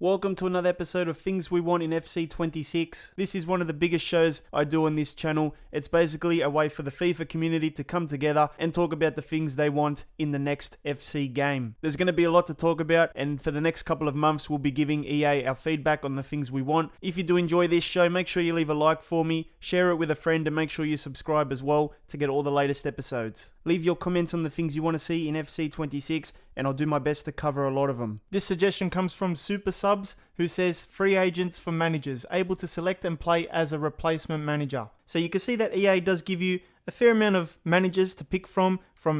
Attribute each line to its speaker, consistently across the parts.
Speaker 1: Welcome to another episode of Things We Want in FC26. This is one of the biggest shows I do on this channel. It's basically a way for the FIFA community to come together and talk about the things they want in the next FC game. There's going to be a lot to talk about, and for the next couple of months we'll be giving EA our feedback on the things we want. If you do enjoy this show, make sure you leave a like for me, share it with a friend, and make sure you subscribe as well to get all the latest episodes. Leave your comments on the things you want to see in FC26, and I'll do my best to cover a lot of them. This suggestion comes from Super Subs, who says free agents for managers, able to select and play as a replacement manager. So you can see that EA does give you a fair amount of managers to pick from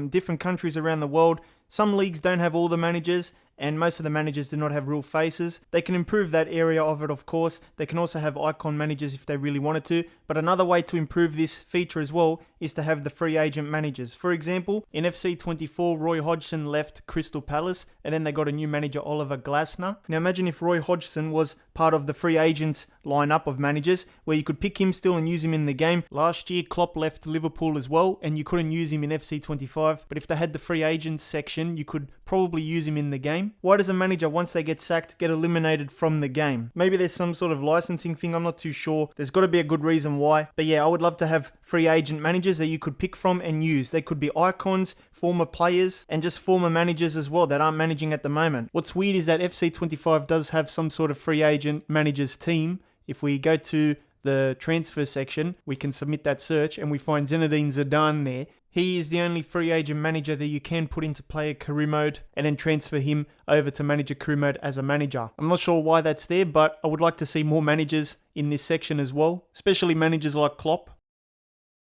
Speaker 1: different countries around the world. Some leagues don't have all the managers, and most of the managers do not have real faces. They can improve that area of it, of course. They can also have icon managers if they really wanted to. But another way to improve this feature as well is to have the free agent managers. For example, in FC24, Roy Hodgson left Crystal Palace, and then they got a new manager, Oliver Glasner. Now imagine if Roy Hodgson was part of the free agents lineup of managers, where you could pick him still and use him in the game. Last year, Klopp left Liverpool as well, and you couldn't use him in FC25. But if they had the free agents section, you could probably use him in the game. Why does a manager, once they get sacked, get eliminated from the game? Maybe there's some sort of licensing thing, I'm not too sure. There's got to be a good reason why. But yeah, I would love to have free agent managers that you could pick from and use. They could be icons, former players, and just former managers as well that aren't managing at the moment. What's weird is that FC25 does have some sort of free agent managers team. If we go to the transfer section, we can submit that search and we find Zinedine Zidane there. He is the only free agent manager that you can put into player career mode and then transfer him over to manager career mode as a manager. I'm not sure why that's there, but I would like to see more managers in this section as well, especially managers like Klopp.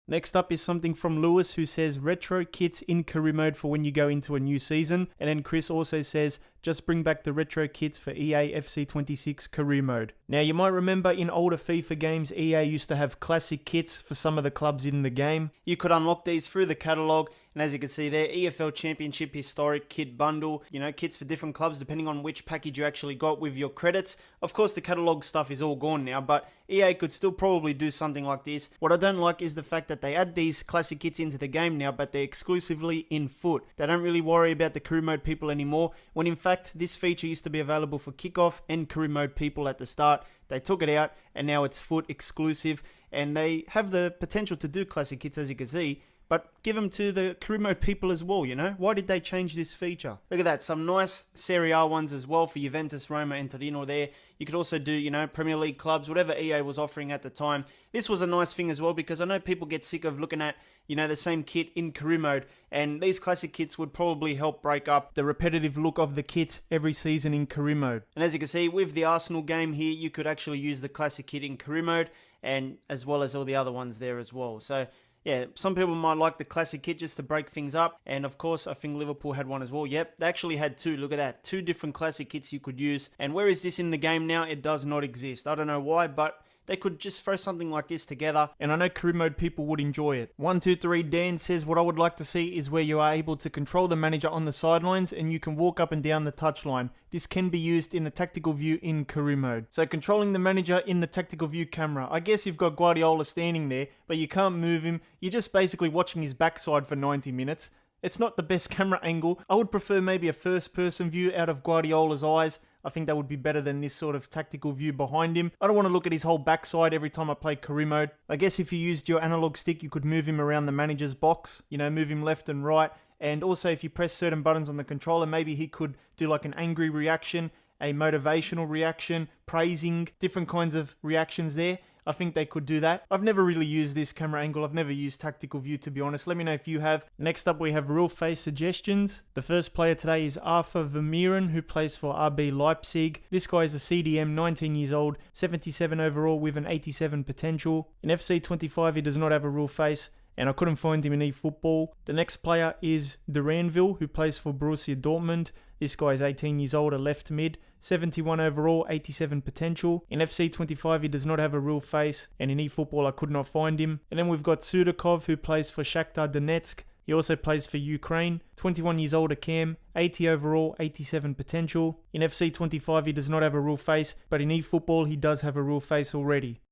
Speaker 1: Next up is something from Lewis, who says retro kits in career mode for when you go into a new season. And then Chris also says just bring back the retro kits for EA FC26 career mode. Now you might remember in older FIFA games, EA used to have classic kits for some of the clubs in the game. You could unlock these through the catalogue. And as you can see there, EFL Championship Historic Kit Bundle, kits for different clubs depending on which package you actually got with your credits. Of course, the catalogue stuff is all gone now, but EA could still probably do something like this. What I don't like is the fact that they add these classic kits into the game now, but they're exclusively in foot. They don't really worry about the career mode people anymore, when in fact, this feature used to be available for kickoff and career mode people at the start. They took it out, and now it's foot exclusive, and they have the potential to do classic kits, as you can see, but give them to the career mode people as well, Why did they change this feature? Look at that, some nice Serie A ones as well for Juventus, Roma, and Torino there. You could also do, Premier League clubs, whatever EA was offering at the time. This was a nice thing as well, because I know people get sick of looking at, the same kit in career mode, and these classic kits would probably help break up the repetitive look of the kit every season in career mode. And as you can see, with the Arsenal game here, you could actually use the classic kit in career mode, and as well as all the other ones there as well. So yeah, some people might like the classic kit just to break things up. And of course, I think Liverpool had one as well. Yep, they actually had two. Look at that. Two different classic kits you could use. And where is this in the game now? It does not exist. I don't know why, but they could just throw something like this together, and I know career mode people would enjoy it. 123 Dan says, what I would like to see is where you are able to control the manager on the sidelines and you can walk up and down the touchline. This can be used in the tactical view in career mode. So controlling the manager in the tactical view camera. I guess you've got Guardiola standing there, but you can't move him. You're just basically watching his backside for 90 minutes. It's not the best camera angle. I would prefer maybe a first person view out of Guardiola's eyes. I think that would be better than this sort of tactical view behind him. I don't want to look at his whole backside every time I play career mode. I guess if you used your analog stick, you could move him around the manager's box, move him left and right. And also if you press certain buttons on the controller, maybe he could do like an angry reaction, a motivational reaction, praising, different kinds of reactions there. I think they could do that. I've never really used this camera angle. I've never used tactical view, to be honest. Let me know if you have. Next up, we have real face suggestions. The first player today is Arthur Vermeeren, who plays for RB Leipzig. This guy is a CDM, 19 years old, 77 overall with an 87 potential. In FC25, he does not have a real face, and I couldn't find him in eFootball. The next player is Duranville, who plays for Borussia Dortmund. This guy is 18 years old, a left mid, 71 overall, 87 potential. In FC25, he does not have a real face, and in eFootball, I could not find him. And then we've got Sudakov, who plays for Shakhtar Donetsk. He also plays for Ukraine, 21 years old, a cam, 80 overall, 87 potential. In FC25, he does not have a real face, but in eFootball, he does have a real face already.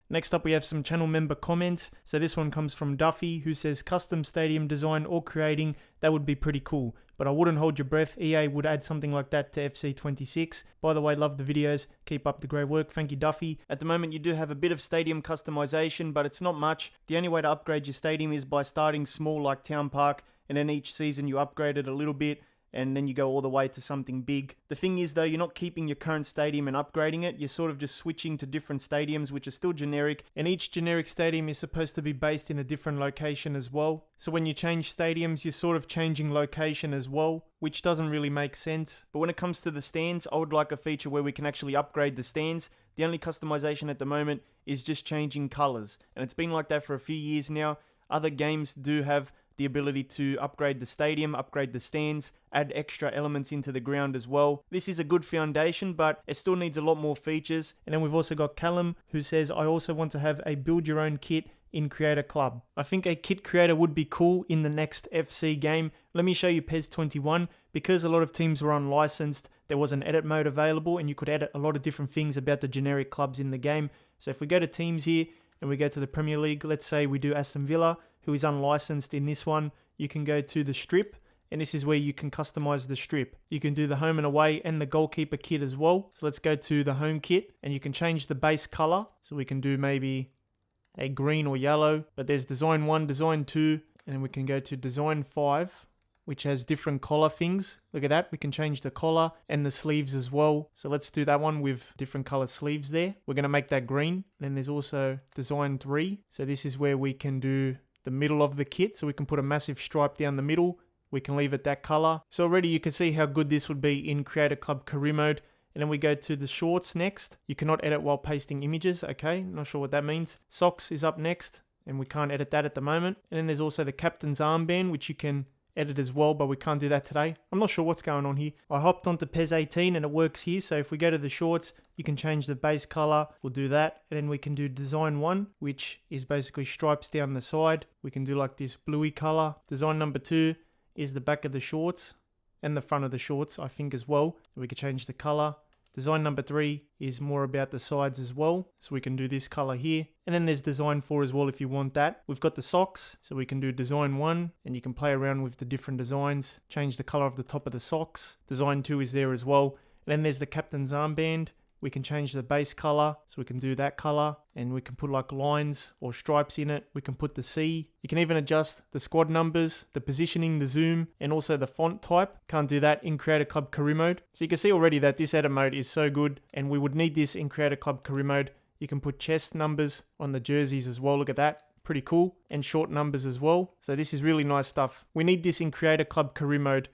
Speaker 1: Next up, we have some channel member comments. So this one comes from Duffy, who says custom stadium design or creating, that would be pretty cool. but I wouldn't hold your breath. EA would add something like that to FC26. By the way, love the videos. Keep up the great work. Thank you, Duffy. At the moment, you do have a bit of stadium customization, but it's not much. The only way to upgrade your stadium is by starting small like Town Park, and then each season you upgrade it a little bit, and then you go all the way to something big. The thing is though, you're not keeping your current stadium and upgrading it, you're sort of just switching to different stadiums which are still generic, and each generic stadium is supposed to be based in a different location as well. So when you change stadiums, you're sort of changing location as well, which doesn't really make sense. But when it comes to the stands, I would like a feature where we can actually upgrade the stands. The only customization at the moment is just changing colors, and it's been like that for a few years now. Other games do have the ability to upgrade the stadium, upgrade the stands, add extra elements into the ground as well. This is a good foundation, but it still needs a lot more features. And then we've also got Callum, who says, I also want to have a build your own kit in Creator Club. I think a kit creator would be cool in the next FC game. Let me show you PES 21. Because a lot of teams were unlicensed, there was an edit mode available, and you could edit a lot of different things about the generic clubs in the game. So if we go to teams here, and we go to the Premier League, let's say we do Aston Villa, who is unlicensed in this one, you can go to the strip, and this is where you can customize the strip. You can do the home and away and the goalkeeper kit as well. So let's go to the home kit, and you can change the base color. So we can do maybe a green or yellow, but there's design 1, design 2, and then we can go to design 5, which has different collar things. Look at that, we can change the collar and the sleeves as well. So let's do that one with different color sleeves there. We're gonna make that green. Then there's also design 3. So this is where we can do the middle of the kit. So we can put a massive stripe down the middle. We can leave it that color. So already you can see how good this would be in Creator Club career mode. And then we go to the shorts next. You cannot edit while pasting images. Okay, not sure what that means. Socks is up next, and we can't edit that at the moment. And then there's also the captain's armband, which you can edit as well, but we can't do that today. I'm not sure what's going on here. I hopped onto PES 18 and it works here. So if we go to the shorts, you can change the base color. We'll do that. And then we can do design 1, which is basically stripes down the side. We can do like this bluey color. Design number 2 is the back of the shorts and the front of the shorts, I think as well. We can change the color. Design number 3 is more about the sides as well. So we can do this color here. And then there's design 4 as well if you want that. We've got the socks. So we can do design 1, and you can play around with the different designs. Change the color of the top of the socks. Design 2 is there as well. And then there's the captain's armband. We can change the base color. So we can do that color, and we can put like lines or stripes in it. We can put the C. You can even adjust the squad numbers, the positioning, the zoom, and also the font type. Can't do that in Creator Club career mode. So you can see already that this edit mode is so good, and we would need this in Creator Club career mode. You can put chest numbers on the jerseys as well. Look at that. Pretty cool. And short numbers as well. So this is really nice stuff. We need this in Creator Club career mode.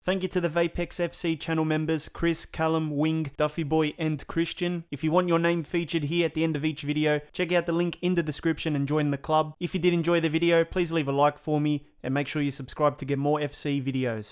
Speaker 1: Thank you to the Vapex FC channel members, Chris, Callum, Wing, Duffy Boy, and Christian. If you want your name featured here at the end of each video, check out the link in the description and join the club. If you did enjoy the video, please leave a like for me, and make sure you subscribe to get more FC videos.